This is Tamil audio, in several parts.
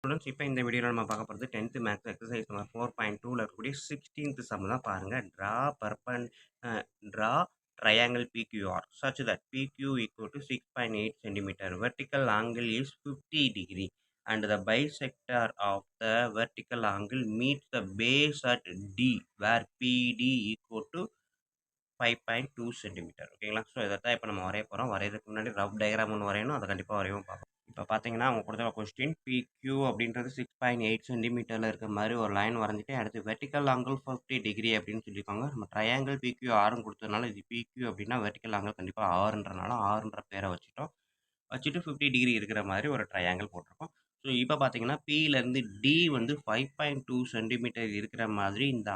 ஸ்டூடண்ட்ஸ் இப்போ இந்த வீடியோவில் நம்ம பார்க்க போகிறது 10th மேக்ஸ் எக்ஸசைஸ் நம்பர் 4.2ல இருக்கக்கூடிய 16th சம் தான் பாருங்க. Draw triangle PQR such that PQ equal to 6.8 centimeter. Vertical angle is 50 degree and the bisector of the vertical angle meets the base at D where PD equal to 5.2 centimeter. ஓகேங்களா? ஸோ இதை தான் இப்போ நம்ம வரைய போகிறோம். வரைகிறதுக்கு முன்னாடி ரஃப் டயக்ராம் ஒன்று வரையணும், அதை கண்டிப்பாக வரையவும் பார்ப்போம். இப்போ பார்த்தீங்கன்னா அவங்க கொடுத்த கொஸ்டின் PQ அப்படின்றது 6.8 சென்டிமீட்டரில் இருக்கிற மாதிரி ஒரு லைன் வரைஞ்சிட்டு அடுத்து வெர்டிக்கல் ஆங்கிள் 50 டிகிரி அப்படின்னு சொல்லியிருக்காங்க. நம்ம ட்ரையாங்கிள் PQ ஆறுன்னு கொடுத்ததுனால இது PQ அப்படின்னா வெர்டிக்கல் ஆங்கிள் கண்டிப்பாக ஆறுன்றனால ஆறுன்ற பேரை வச்சுட்டு 50 டிகிரி இருக்கிற மாதிரி ஒரு ட்ரையாங்கிள் போட்டிருக்கோம். ஸோ இப்போ பார்த்தீங்கன்னா பியிலேருந்து டி வந்து 5.2 சென்டிமீட்டர் இருக்கிற மாதிரி இந்த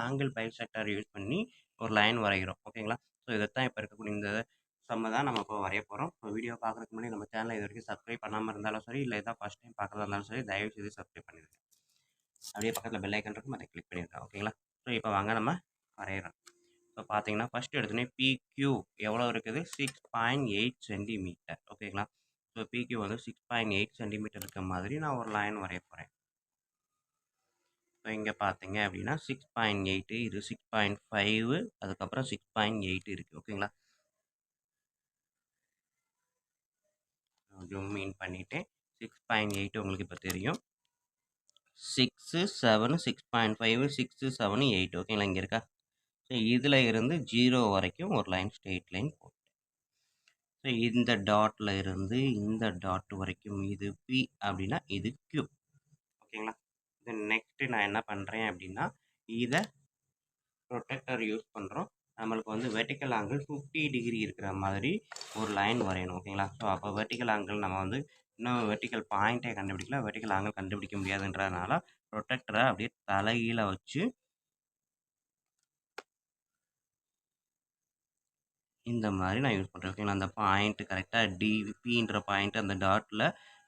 ஆங்கிள் பைசெக்டர் யூஸ் பண்ணி ஒரு லைன் வரைகிறோம். ஓகேங்களா? ஸோ இதைத்தான் இப்போ இருக்கக்கூடிய இந்த சம்ம தான் நம்ம இப்போ வரைய போகிறோம். ஸோ வீடியோ பார்க்குறதுக்கு முன்னாடி நம்ம சேனலை இது வரைக்கும் சப்ஸ்கிரைப் பண்ணாமல் இருந்தாலும் சரி, இல்லை இதான் ஃபஸ்ட் டைம் பார்க்குறதா இருந்தாலும் சரி, தயவு செய்து சப்ஸ்கிரைப் பண்ணிடுங்க. அப்படியே பக்கத்தில் பெல் ஐக்கன் இருக்கும், அதை கிளிக் பண்ணிடுங்க. ஓகேங்களா? ஸோ இப்போ வாங்க நம்ம வரைகிறோம். இப்போ பார்த்தீங்கன்னா ஃபஸ்ட்டு எடுத்தோடனே PQ எவ்வளோ இருக்குது? 6.8 சென்டிமீட்டர். ஓகேங்களா? ஸோ PQ வந்து 6.8 சென்டிமீட்டர் இருக்க மாதிரி நான் ஒரு லைன் வரைய போகிறேன். ஸோ இங்கே பார்த்தீங்க அப்படின்னா 6.8 இது 6.5 அதுக்கப்புறம் 6.8 இருக்குது. ஓகேங்களா? ஜூம் இன் பண்ணிவிட்டேன். 6.8 உங்களுக்கு இப்போ தெரியும். 6, 7, 6.5, 6, 7, 8 ஓகேங்களா? இங்கே இருக்கா? ஸோ இதில் இருந்து 0 வரைக்கும் ஒரு லைன் ஸ்ட்ரெயிட் லைன் போட்டேன். ஸோ இந்த டாட்டில் இருந்து இந்த டாட் வரைக்கும் இது P அப்படின்னா இது Q. ஓகேங்களா? தென் நெக்ஸ்ட்டு நான் என்ன பண்ணுறேன் அப்படின்னா இதை ப்ரொடெக்டர் யூஸ் பண்ணுறோம். நம்மளுக்கு வந்து வெர்டிக்கல் ஆங்கிள் 50 டிகிரி இருக்கிற மாதிரி ஒரு லைன் வரையணும். ஓகேங்களா? ஸோ அப்போ வெர்டிக்கல் ஆங்கிள் நம்ம வந்து இன்னும் வெர்டிக்கல் பாயிண்ட்டே கண்டுபிடிக்கல, வெர்டிக்கல் ஆங்கிள் கண்டுபிடிக்க முடியாதுன்றதுனால ப்ரொடெக்டரை அப்படியே தலைகீழ வச்சு இந்த மாதிரி நான் யூஸ் பண்ணுறேன். ஓகேங்களா? அந்த பாயிண்ட் கரெக்டாக டிபின்ற பாயிண்ட் அந்த டாட்டில்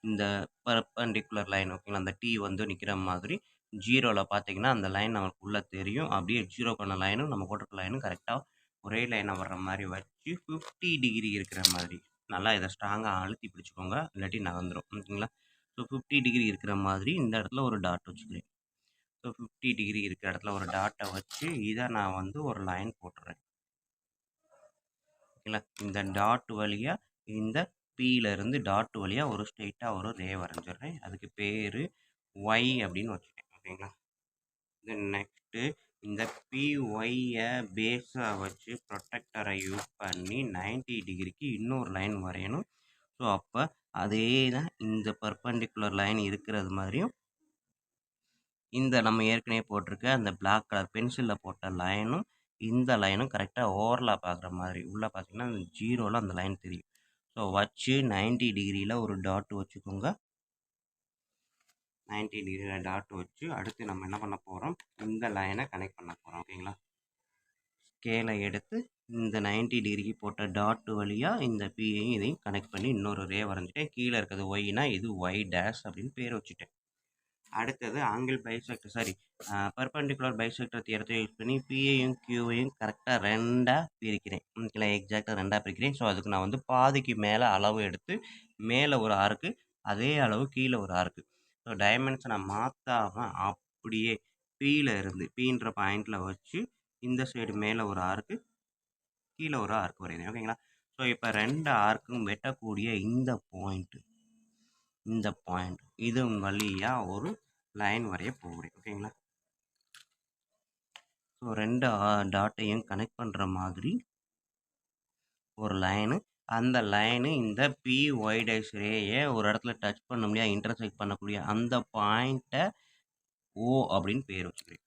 இந்த பர்பண்டிகுலர் லைன் ஓகேங்களா? அந்த டி வந்து நிற்கிற மாதிரி 0வில் பார்த்தீங்கன்னா அந்த லைன் நமக்கு உள்ளே தெரியும். அப்படியே 0க்கான லைனும் நம்ம போட்டிருக்க லைனும் கரெக்டாக ஒரே லைனாக வர்ற மாதிரி வச்சு 50 டிகிரி இருக்கிற மாதிரி நல்லா இதை ஸ்ட்ராங்காக அழுத்தி பிடிச்சிக்கோங்க, இல்லாட்டி நகர்ந்துடும். ஓகேங்களா? ஸோ 50 டிகிரி இருக்கிற மாதிரி இந்த இடத்துல ஒரு டாட் வச்சுக்கிறேன். ஸோ 50 டிகிரி இருக்கிற இடத்துல ஒரு டாட்டை வச்சு இதை நான் வந்து ஒரு லைன் போட்டுறேன். ஓகேங்களா? இந்த டாட் வழியாக இந்த பியிலேருந்து டாட் வழியாக ஒரு ஸ்ட்ரெயிட்டாக ஒரு ரே வரைஞ்சிடுறேன். அதுக்கு பேர் ஒய் அப்படின்னு வச்சுட்டேன். ஓகேங்களா? தென் நெக்ஸ்ட்டு இந்த பிஒய்யை பேஸாக வச்சு ப்ரொடெக்டரை யூஸ் பண்ணி 90 டிகிரிக்கு இன்னொரு லைன் வரையணும். ஸோ அப்போ அதே தான் இந்த பர்பண்டிகுலர் லைன் இருக்கிறது மாதிரியும் இந்த நம்ம ஏற்கனவே போட்டிருக்க அந்த பிளாக் கலர் பென்சிலில் போட்ட லைனும் இந்த லைனும் கரெக்டாக ஓவர்லாப் ஆகிற மாதிரி உள்ளே பார்த்தீங்கன்னா அந்த 0வில் அந்த லைன் தெரியும். ஸோ வச்சு 90 டிகிரியில் ஒரு டாட் வச்சுக்கோங்க. 90 டிகிரியில் டாட் வச்சு அடுத்து நம்ம என்ன பண்ண போகிறோம்? இந்த லைனை கனெக்ட் பண்ண போகிறோம். ஓகேங்களா? ஸ்கேலை எடுத்து இந்த 90 டிகிரிக்கு போட்ட டாட் வழியாக இந்த பியையும் இதையும் கனெக்ட் பண்ணி இன்னொரு ரே வரைஞ்சிட்டேன். கீழே இருக்கிறது ஒய்னா இது ஒய் டேஷ் அப்படின்னு பேர் வச்சுட்டேன். அடுத்தது ஆங்கிள் பைசெக்டர் பர்பண்டிகுலர் பைசெக்டர் தியரத்தை யூஸ் பண்ணி பியையும் கியூவையும் கரெக்டாக 2ஆக பிரிக்கிறேன். ஓகேங்களா? எக்ஸாக்டாக 2ஆக பிரிக்கிறேன். ஸோ அதுக்கு நான் வந்து பாதிக்கு மேலே அளவு எடுத்து மேலே ஒரு ஆர்க்கு அதே அளவு கீழே ஒரு ஆர்க்கு. ஸோ டைமென்ஷனை மாற்றாமல் அப்படியே பியில் இருந்து பின்ற பாயிண்டில் வச்சு இந்த சைடு மேலே ஒரு ஆர்க்கு கீழே ஒரு ஆர்க்கு வரைகிறேன். ஓகேங்களா? ஸோ இப்போ 2 ஆர்க்கும் வெட்டக்கூடிய இந்த பாயிண்ட் இது வழியாக ஒரு லைன் வரைய போகிறேன். ஓகேங்களா? ஸோ 2 டாட்டையும் கனெக்ட் பண்ணுற மாதிரி ஒரு லைனு, அந்த லைனு இந்த PY டேஷ் ரேயை ஒரு இடத்துல டச் பண்ண முடியாது, இன்டர்செக்ட் பண்ணக்கூடிய அந்த பாயிண்ட்டை O அப்படின்னு பேர் வச்சுக்கிறேன்.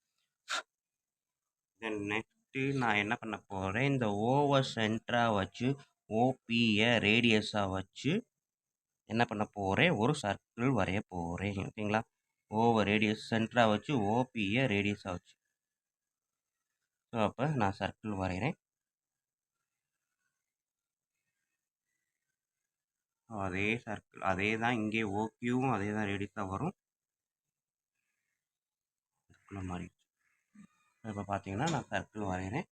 தென் நெக்ஸ்ட்டு நான் என்ன பண்ண போகிறேன்? இந்த ஓவை சென்டராக வச்சு OPயை ரேடியஸாக வச்சு என்ன பண்ண போகிறேன்? ஒரு சர்க்கிள் வரைய போகிறேன். ஓகேங்களா? ஓவை ரேடியஸ் சென்டராக வச்சு OPயை ரேடியஸாக வச்சு ஸோ அப்போ நான் சர்க்கிள் வரைகிறேன். அதே சர்க்கிள் அதே தான் இங்கே ஓக்யூவும் அதே தான் ரேடியஸாக வரும். இதுக்குள்ள மாறிடுச்சு. இப்போ பார்த்தீங்கன்னா நான் சர்க்கிள் வரைகிறேன்.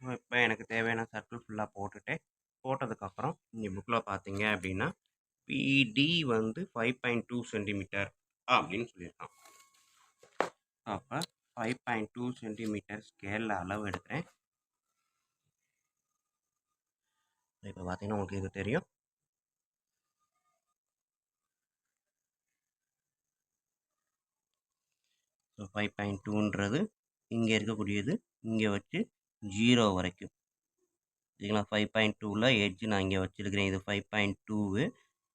இப்போ எனக்கு தேவையான சர்க்கிள் ஃபுல்லாக போட்டுட்டேன். போட்டதுக்கப்புறம் இங்கே புக்கில் பார்த்தீங்க அப்படின்னா பிடி வந்து 5.2 சென்டிமீட்டர் அப்படின்னு சொல்லியிருக்கான். அப்போ 5.2 சென்டிமீட்டர் ஸ்கேலில் அளவு எடுக்கிறேன். இப்போ பார்த்தீங்கன்னா உங்களுக்கு இது தெரியும். ஸோ 5.2ன்றது இங்கே இருக்கக்கூடியது இங்கே வச்சு 0 வரைக்கும் சரிங்களா. 5.2ல் எட்ஜ் நான் இங்கே வச்சுருக்கிறேன். இது 5.2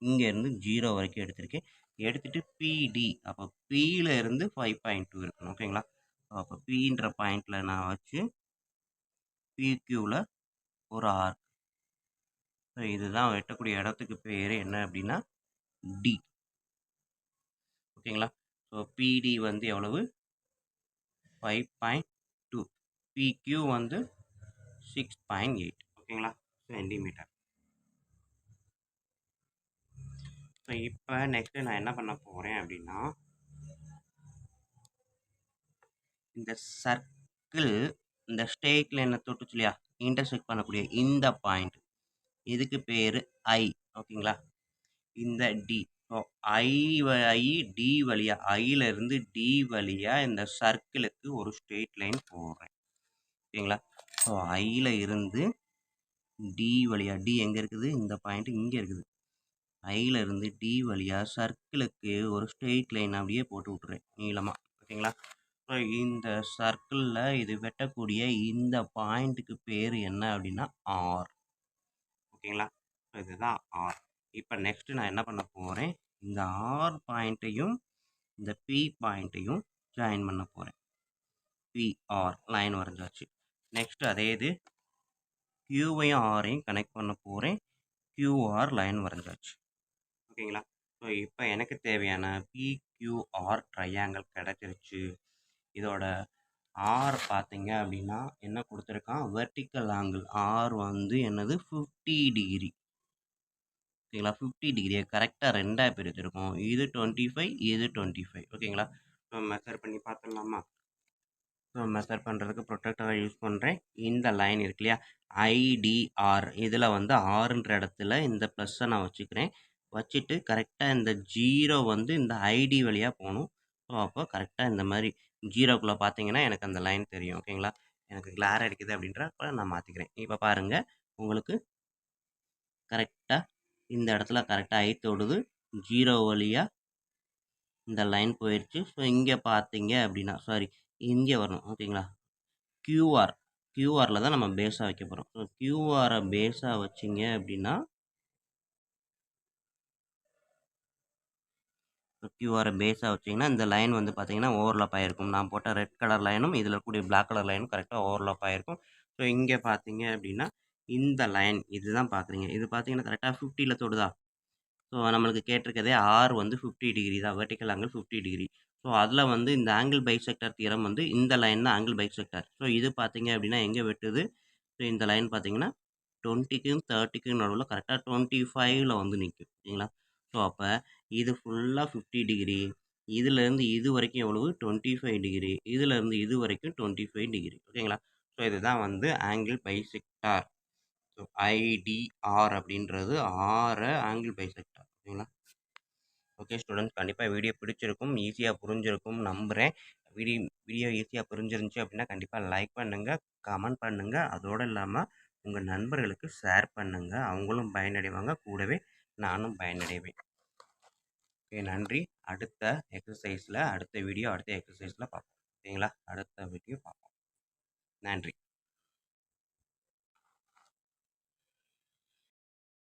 இங்கேருந்து 0 வரைக்கும் எடுத்திருக்கேன். எடுத்துகிட்டு பிடி அப்போ பியில் இருந்து 5.2 இருக்கணும். ஓகேங்களா. அப்போ பின்ற பாயிண்டில் நான் வச்சு பிக்யூவில் ஒரு ஆர்க். ஸோ இதுதான் வெட்டக்கூடிய இடத்துக்கு பேர் என்ன அப்படின்னா டி. ஓகேங்களா. ஸோ பிடி வந்து எவ்வளவு 5.2, பிக்யூ வந்து 6.8. ஓகேங்களா சென்டிமீட்டர். ஸோ இப்போ நெக்ஸ்ட்டு நான் என்ன பண்ண போகிறேன் அப்படின்னா இந்த சர்க்கிள் இந்த ஸ்ட்ரெயிட் லைனை தொட்டுச்சு இல்லையா, இன்டர்செக்ட் பண்ணக்கூடிய இந்த பாயிண்ட் இதுக்கு பேர் ஐ. ஓகேங்களா. இந்த டி. ஸோ ஐ டி வழியா ஐயிலிருந்து டி வழியா இந்த சர்க்கிளுக்கு ஒரு ஸ்ட்ரெயிட் லைன் போடுறேன். ஓகேங்களா. ஸோ ஐயில் இருந்து டி வழியா டி எங்கே இருக்குது, இந்த பாயிண்ட் இங்கே இருக்குது. ஐயில் இருந்து டி வழியா சர்க்கிளுக்கு ஒரு ஸ்ட்ரெயிட் லைன் அப்படியே போட்டு விட்டுறேன் நீளமாக. ஓகேங்களா. ஸோ இந்த சர்க்கிளில் இது வெட்டக்கூடிய இந்த பாயிண்ட்டுக்கு பேர் என்ன அப்படின்னா ஆர். ஓகேங்களா. ஸோ இதுதான் ஆர். இப்போ நெக்ஸ்ட்டு நான் என்ன பண்ண போகிறேன், இந்த ஆர் பாயிண்ட்டையும் இந்த பி பாயிண்ட்டையும் ஜாயின் பண்ண போகிறேன். PR line வரைஞ்சாச்சு. நெக்ஸ்ட்டு அதே இது கியூவையும் ஆரையும் கனெக்ட் பண்ண போகிறேன். கியூஆர் லைன் வரைஞ்சாச்சு. ஓகேங்களா. ஸோ இப்போ எனக்கு தேவையான பிக்யூஆர் ட்ரையாங்கிள் கிடச்சிருச்சு. இதோட ஆர் பார்த்தீங்க அப்படின்னா என்ன கொடுத்துருக்கான், வெர்டிக்கல் ஆங்கிள் ஆர் வந்து என்னது 50 டிகிரி. ஓகேங்களா. 50 டிகிரியை கரெக்டாக ரெண்டாக பிரிச்சிருக்கோம். இது 25, இது 25. ஓகேங்களா. ஸோ மெஷர் பண்ணி பார்த்துடலாமா. ஸோ மெஷர் பண்ணுறதுக்கு ப்ரொடெக்டரை யூஸ் பண்ணுறேன். இந்த லைன் இருக்கு இல்லையா ஐடிஆர், இதில் வந்து ஆறுன்ற இடத்துல இந்த ப்ளஸ்ஸை நான் வச்சுக்கிறேன். வச்சுட்டு கரெக்டாக இந்த 0 வந்து இந்த ஐடி வழியாக போகணும். ஸோ அப்போ கரெக்டாக இந்த மாதிரி 0க்குள்ளே பார்த்தீங்கன்னா எனக்கு அந்த லைன் தெரியும். ஓகேங்களா. எனக்கு கிளார் அடிக்குது அப்படின்றப்ப நான் மாற்றிக்கிறேன். இப்போ பாருங்கள் உங்களுக்கு கரெக்டாக இந்த இடத்துல கரெக்டாக ஐ தொடுது. 0 வழியாக இந்த லைன் போயிடுச்சு. ஸோ இங்கே பார்த்தீங்க அப்படின்னா சாரி இங்கே வரணும். ஓகேங்களா. கியூஆரில் தான் நம்ம பேஸாக வைக்க போகிறோம். ஸோ கியூஆரை பேஸாக வச்சிங்க அப்படின்னா கியூஆரை பேஸாக வச்சிங்கன்னா இந்த லைன் வந்து பார்த்தீங்கன்னா ஓவர்லாப் ஆகிருக்கும். நான் போட்ட ரெட் கலர் லைனும் இதில் கூடிய பிளாக் கலர் லைனும் கரெக்டாக ஓவர்லாப் ஆகிருக்கும். ஸோ இங்கே பார்த்தீங்க அப்படின்னா இந்த லைன் இதுதான் பார்க்குறீங்க. இது பார்த்தீங்கன்னா கரெக்டாக 50ல் தொடுதா. ஸோ நம்மளுக்கு கேட்டிருக்கதே ஆர் வந்து 50 டிகிரி தான், வெர்டிக்கல் ஆங்கிள் 50 டிகிரி. ஸோ அதில் வந்து இந்த ஆங்கிள் பைசெக்டர் தியரம் வந்து இந்த லைன் தான் ஆங்கிள் பைசெக்டர். ஸோ இது பார்த்தீங்க அப்படின்னா எங்கே வெட்டுது. ஸோ இந்த லைன் பார்த்தீங்கன்னா 20க்கும் 30க்கும் நடுவில் கரெக்டாக 25ல் வந்து நிற்கும். ஓகேங்களா. ஸோ அப்போ இது ஃபுல்லாக 50 டிகிரி, இதுலேருந்து இது வரைக்கும் எவ்வளவு 25 டிகிரி, இதுலேருந்து இது வரைக்கும் 25 டிகிரி. ஓகேங்களா. ஸோ இதுதான் வந்து ஆங்கிள் பைசெக்டார். ஸோ ஐடிஆர் அப்படின்றது ஆரை ஆங்கிள் பைசெக்டார். ஓகேங்களா. ஓகே ஸ்டூடெண்ட்ஸ், கண்டிப்பாக வீடியோ பிடிச்சிருக்கும், ஈஸியாக புரிஞ்சிருக்கும் நம்புகிறேன். வீடியோ ஈஸியாக புரிஞ்சிருந்துச்சு அப்படின்னா கண்டிப்பாக லைக் பண்ணுங்கள், கமெண்ட் பண்ணுங்கள். அதோடு இல்லாமல் உங்கள் நண்பர்களுக்கு ஷேர் பண்ணுங்கள். அவங்களும் பயனடைவாங்க, கூடவே நானும் பயனடைவேன். ஓகே நன்றி. அடுத்த எக்ஸசைஸில் அடுத்த எக்ஸசைஸில் பார்ப்போம். ஓகேங்களா. அடுத்த வீடியோ பார்ப்போம். நன்றி.